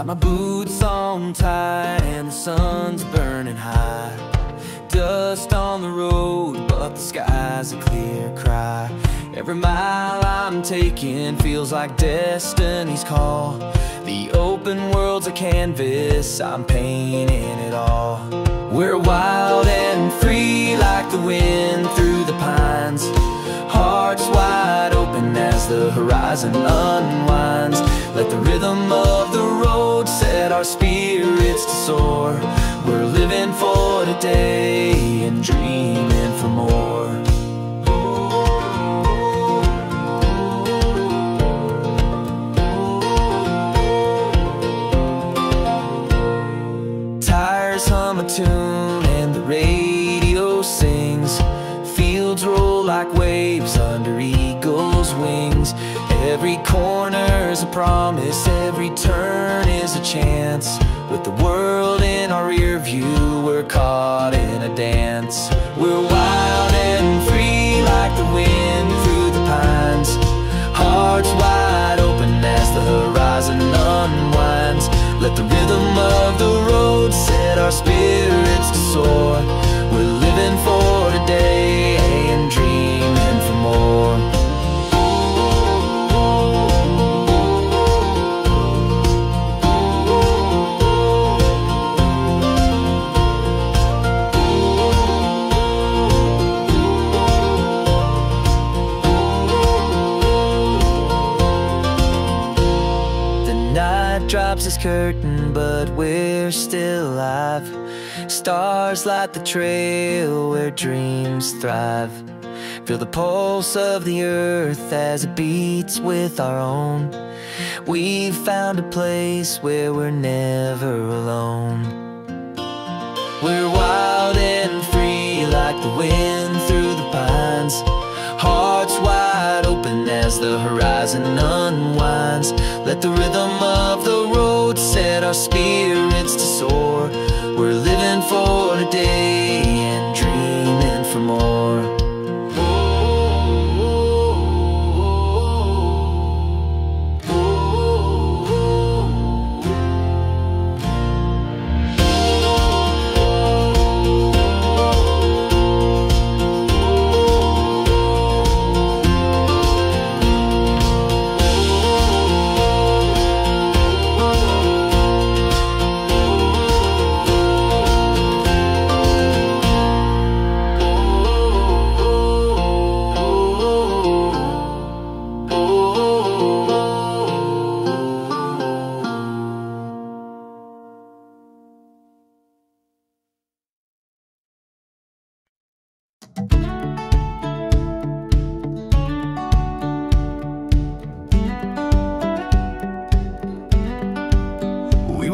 Got my boots on tight and the sun's burning high. Dust on the road, but the sky's a clear cry. Every mile I'm taking feels like destiny's call. The open world's a canvas, I'm painting it all. We're wild and free like the wind through the pines. Hearts wide open as the horizon unwinds. Let the rhythm of the road set our spirits to soar. We're living for today and dreaming for more. Tires hum a tune and the radio sings. Fields roll like waves under eagles' wings. Every corner's a promise, every turn is a chance. With the world in our rear view, we're caught in a dance. We're wild and free like the wind through the pines. Hearts wide open as the horizon unwinds. Let the rhythm of the road set our spirits to soar. We're living for today and dreaming for more. Drops its curtain, but we're still alive. Stars light the trail where dreams thrive. Feel the pulse of the earth as it beats with our own. We've found a place where we're never alone. We're wild and free like the wind through the pines. Hearts wide open as the horizon unwinds. Let the rhythm of the road set our spirits to soar. We're living for today and dreaming for more.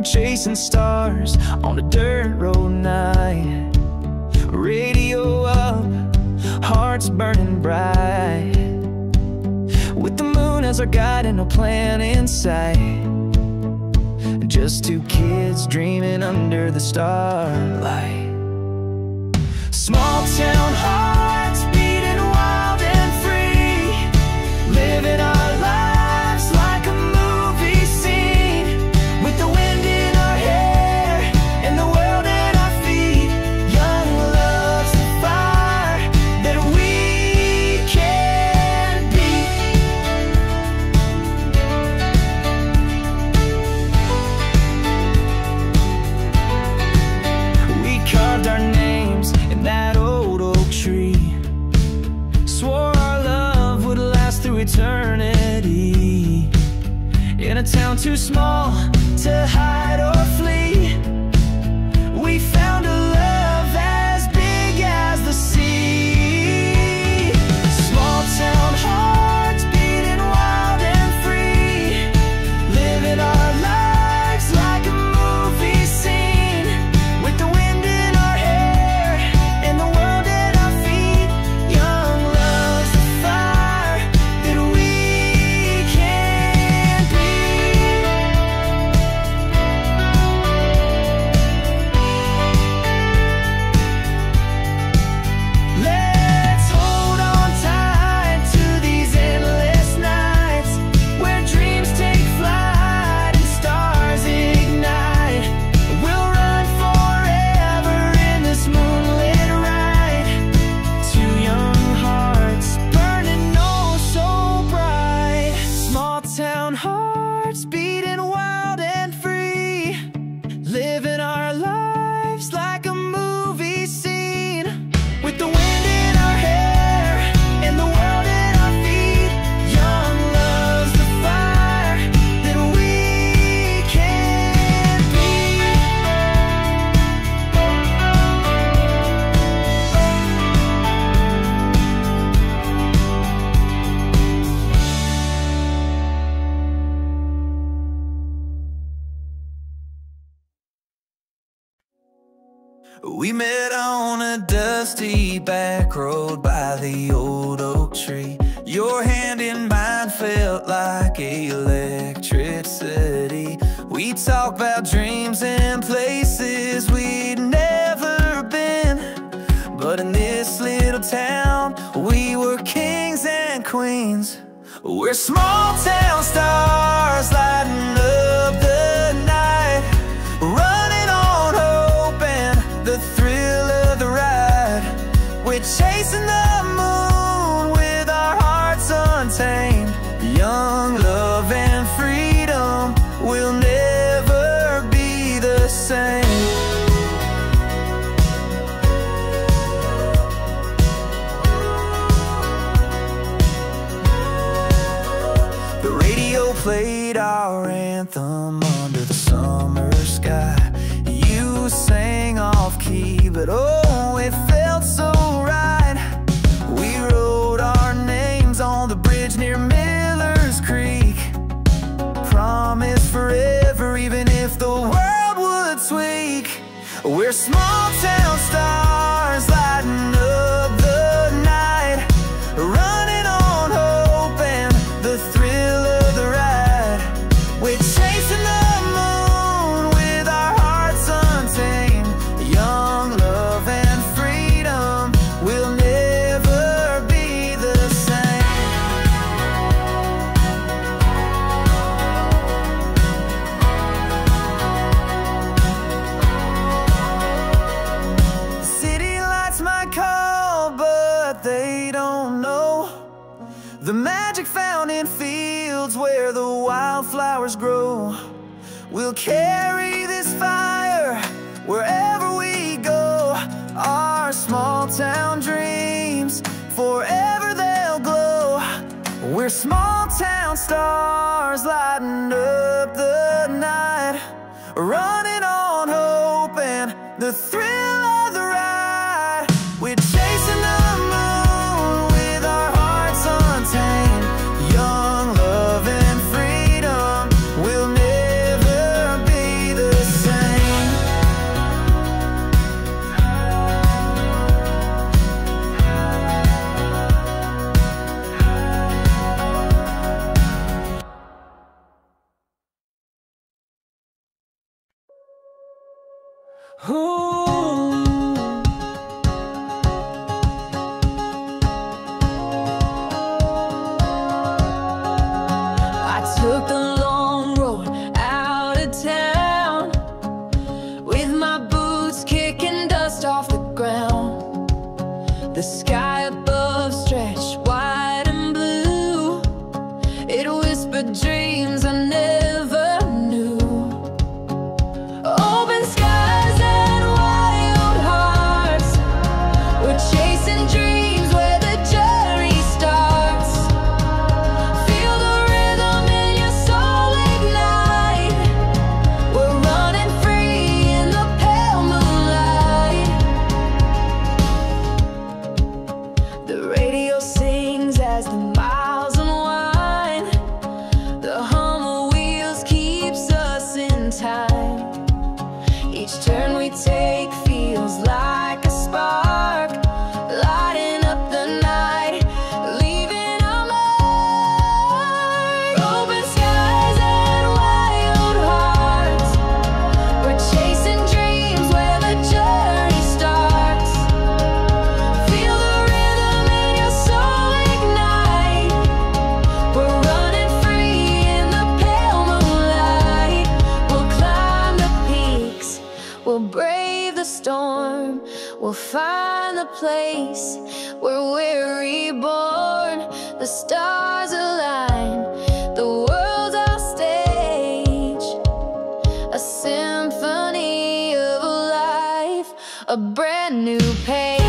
Chasing stars on a dirt road night. Radio up, hearts burning bright. With the moon as our guide and no plan in sight. Just two kids dreaming under the starlight. Small town hearts beating wild and free. Living our lives like a movie scene. With the wind in our hair and the world at our feet. Young love's the fire that we can be. We carved our names in that old oak tree. Swore our love would last through eternity. In a town too small to hide or flee, we found a love as big as the sea. Small town hearts beating wild and free. Living our lives like a movie scene. With the wind in our hair and the world at our feet. Young love's the fire that we can be. We met on a dusty back road by the old oak tree. Your hand in mine felt like electricity. We talked about dreams and places we'd never been, but in this little town, we were kings and queens. We're small town stars lighting up the night, running on hope and the thrill of the ride. We're chasing the moon with our hearts untamed. Young love and freedom will never be the same. The radio played our anthem under the summer sky. You sang off key, but oh, it felt so right. We wrote our names on the bridge near Miller's Creek. Promise forever, even if the world would tweak. We're small town stars lighting up the night, running on hope and the thrill of the ride. We're chasing the moon with our hearts untamed. Young love and freedom will never be the same. City lights might call, but they don't know the magic found in fields where the wildflowers grow. We'll carry this fire wherever we go. Our small town dreams, forever they'll glow. We're small town stars lighting up the night, running on hope and the thrill of the ride. We're chasing the moon with our hearts untamed. Young love and freedom will never be the same. Ooh. I took the long road out of town, with my boots kicking dust off the ground. The sky above stretched wide and blue. It whispered dreams I never knew. Open skies and wild hearts. We're chasing dreams where the journey starts. Feel the rhythm in your soul ignite. We're running free in the pale moonlight. The radio sings as the miles unwind. The hum of wheels keeps us in time. Each turn we take feels like a spark, lighting up the night, leaving a mark. Open skies and wild hearts. We're chasing dreams where the journey starts. Feel the rhythm in your soul ignite. We're running free in the pale moonlight. We'll climb the peaks, we'll brave the storm. We'll find the place where we're reborn. The stars align, the world's our stage. A symphony of life, a brand new page.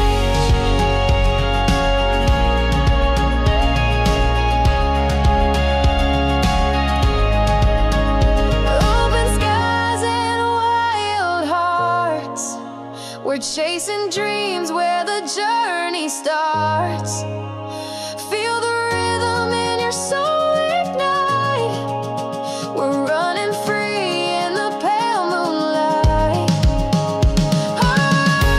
Open skies and wild hearts. We're chasing dreams where the journey starts. Feel the rhythm in your soul ignite. We're running free in the pale moonlight. Oh!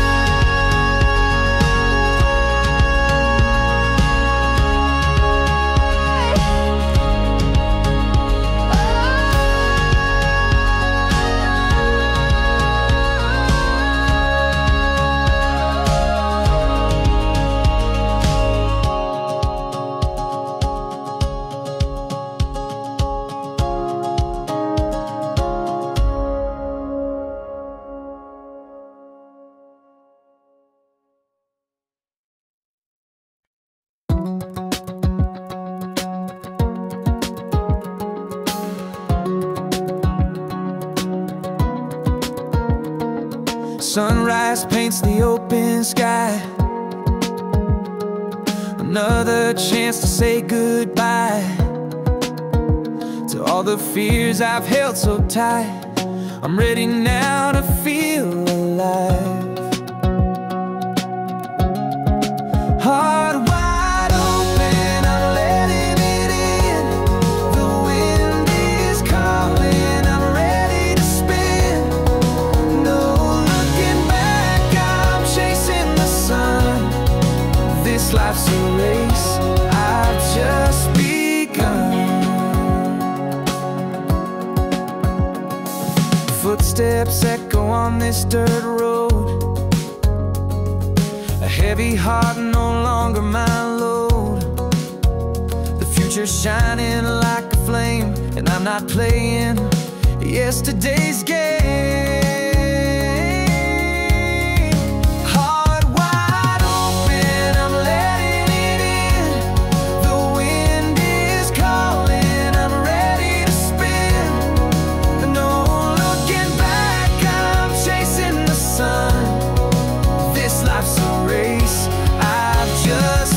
Sunrise paints the open sky. Another chance to say goodbye to all the fears I've held so tight. I'm ready now to feel alive. Heart wide open, I'm letting it in. The wind is calling, I'm ready to spin. No looking back, I'm chasing the sun. This life's a race, I've just begun. Footsteps echo on this dirt road. A heavy heart, no longer my load. The future's shining like a flame, and I'm not playing yesterday's game. Heart wide open, I'm letting it in. The wind is calling, I'm ready to spin. No looking back, I'm chasing the sun. This life's a race, I've just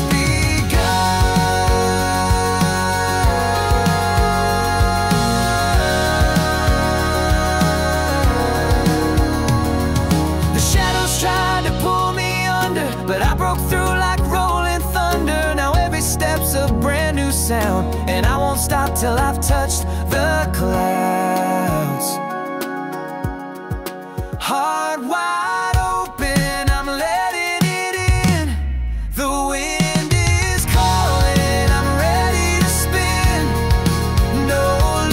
but I broke through like rolling thunder. Now every step's a brand new sound, and I won't stop till I've touched the clouds. Heart wide open, I'm letting it in. The wind is calling, I'm ready to spin. No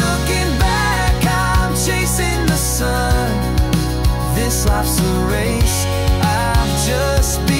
looking back, I'm chasing the sun. This life's a race, I've just begun.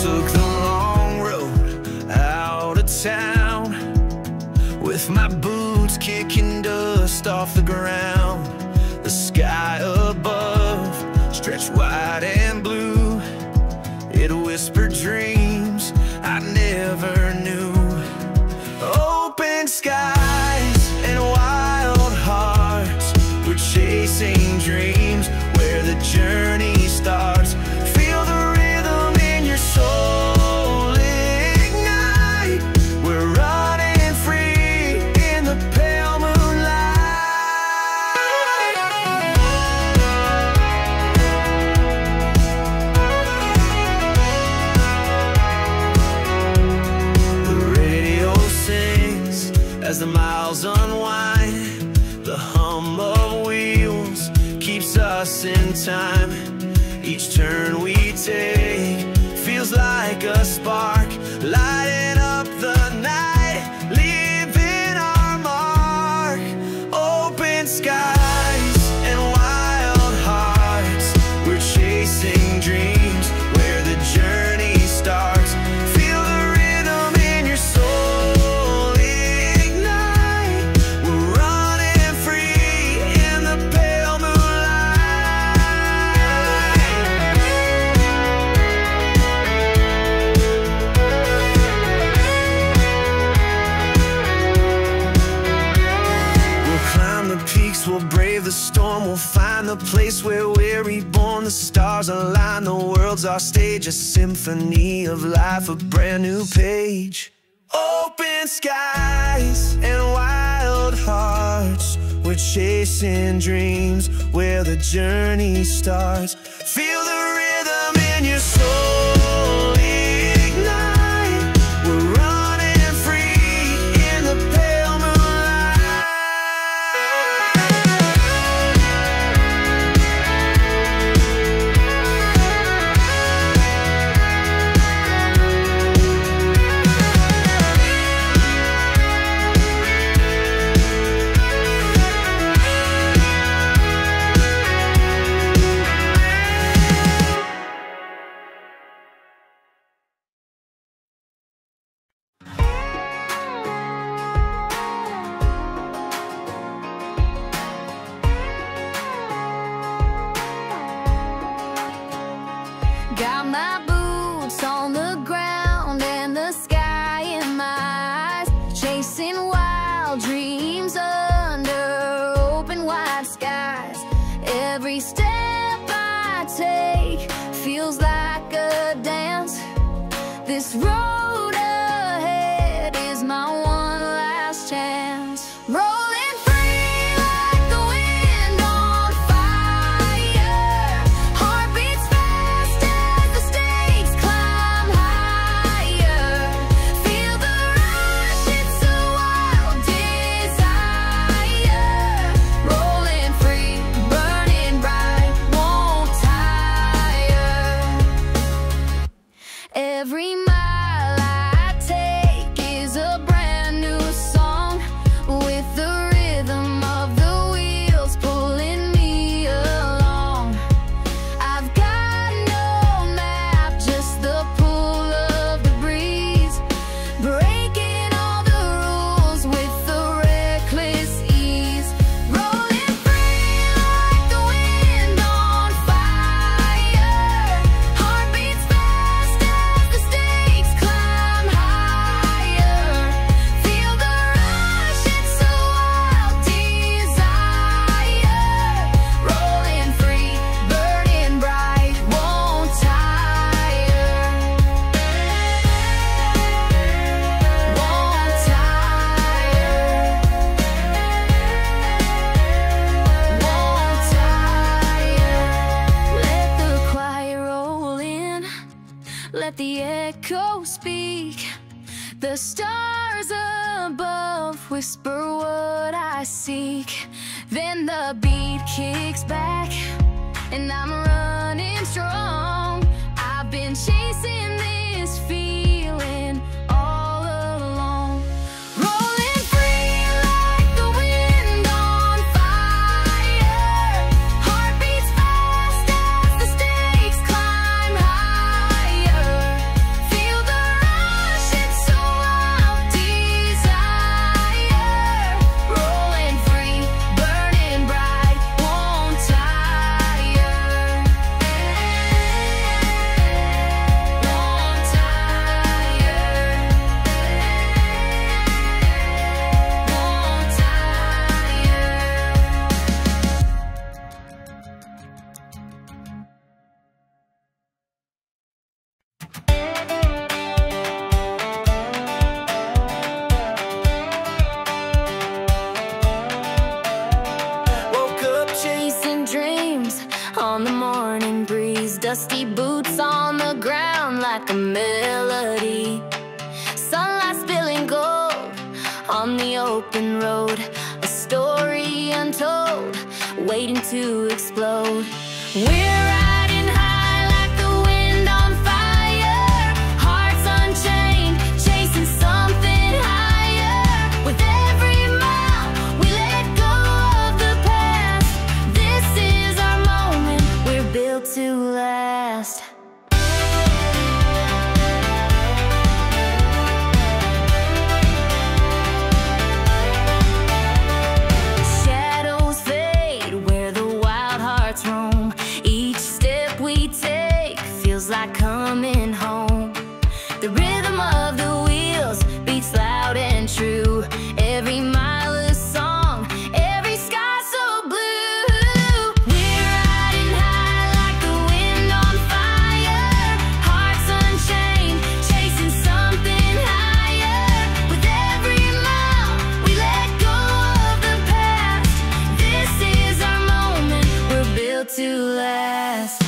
Took the long road out of town, with my boots kicking dust off the ground. The sky above stretched wide and blue. It whispered dreams I never knew. Open skies and wild hearts, we're chasing dreams where the journey starts. Feel the rhythm in your soul ignite. We're running free in the pale moonlight. The radio sings as the miles unwind. The hum of wheels keeps us in time. Each turn we take feels like a spark, lighting up the night, leaving our mark. Open skies and wild hearts, we're chasing dreams where the journey starts. Feel the rhythm in your soul ignite. We're running free in the pale we'll brave the storm, we'll find the place where we're reborn. The stars align, the world's our stage, a symphony of life, a brand new page. Open skies and wild hearts, we're chasing dreams where the journey starts. Feel the rhythm in your soul ignite. We're running free in the pale moonlight. Got my boots on the ground and the sky in my eyes, chasing wild dreams under open wide skies. Every step I take feels like a dance. This road ahead is my one last chance. Rolling free like the wind on fire. Heart beats fast as the stakes climb higher. Feel the rush, it's a wild desire. Rolling free, burning bright, won't tire. Every mile I take is a brand new song, with the rhythm of the wheels pulling me along. I've got no map, just the pull of the breeze, breaking all the rules with the reckless ease. Rolling free like the wind on fire. Heart beats fast as the stakes climb higher. Feel the rush, it's a wild desire. Rolling free, burning bright, won't tire. Won't tire. Won't tire. Let the choir roll in, let the echo speak. The stars above whisper what I seek. Then the beat kicks back and I'm running strong. I've been chasing this feeling all along. Rolling free like the wind on fire. Heart beats fast as the stakes climb higher. Feel the rush, it's a wild desire. Rolling free, burning bright, won't tire. Won't tire. Won't tire. Woke up chasing dreams on the morning breeze. Dusty boots on the ground like a melody. Sunlight spilling gold on the open road. A story untold, waiting to explode. We're riding high like the wind on fire. Hearts unchained, chasing something higher. With every mile we let go of the past. This is our moment, we're built to last. Shadows fade where the wild hearts roam. Each step we take feels like coming home. The rhythm of the wheels beats loud and true. Every mile a song, every sky so blue. We're riding high like the wind on fire. Hearts unchained, chasing something higher. With every mile we let go of the past. This is our moment, we're built to last.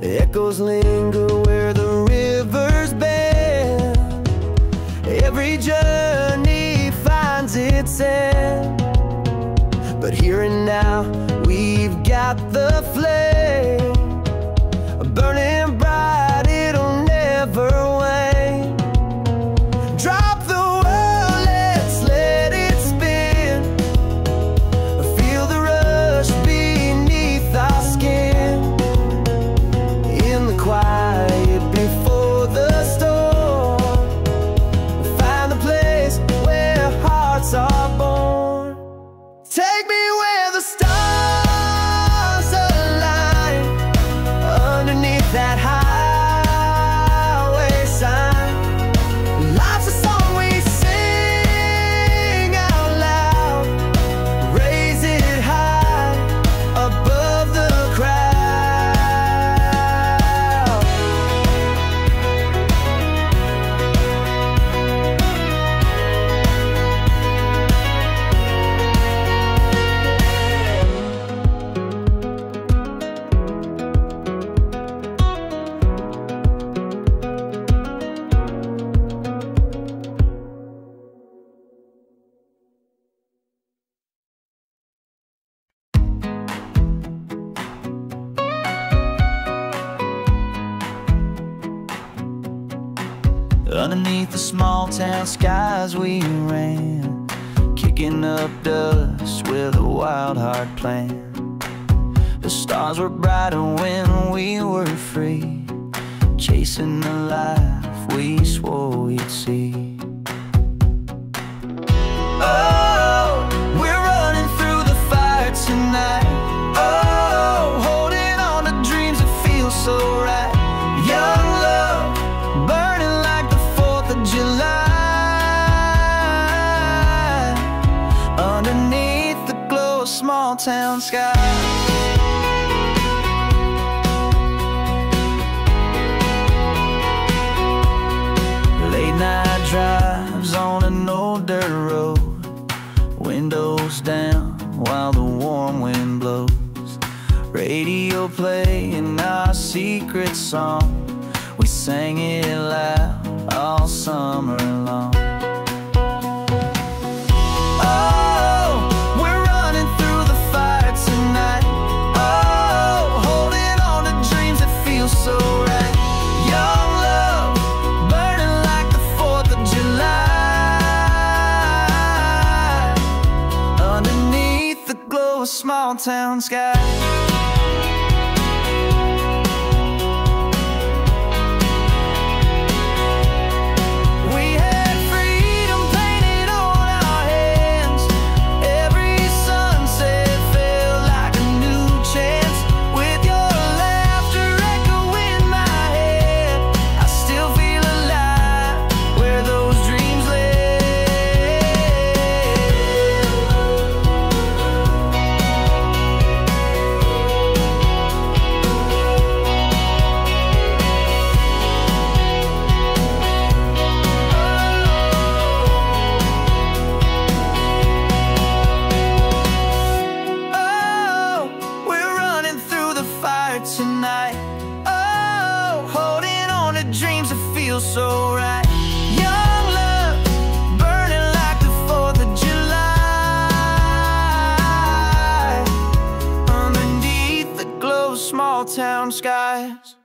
Echoes linger where the rivers bend. Every journey finds its end. But here and now, we've got the flame, burning bright, it'll never wane. Drop the world, let's let it spin. Feel the rush beneath our skin. In the quiet before the storm, find the place where hearts are born. Take me where the stars align, underneath that highway sign. Life's a song we sing out loud, raise it high above the crowd. Underneath the small town skies we ran, kicking up dust with a wild heart plan. The stars were brighter when we were free, chasing the life we swore we'd see. Oh, we're running through the fire tonight. Oh, holding on to dreams that feel so right. Young love, burning like the 4th of July, underneath the glow of small town skies. Late night drives on an old dirt road, windows down while the warm wind blows. Radio playing our secret song, we sang it loud all summer long. Oh, we're running through the fire tonight. Oh, holding on to dreams that feel so right. Young love, burning like the 4th of July, underneath the glow of small town skies. Tonight, oh, holding on to dreams that feel so right. Young love, burning like the 4th of July, underneath the glow of small town skies.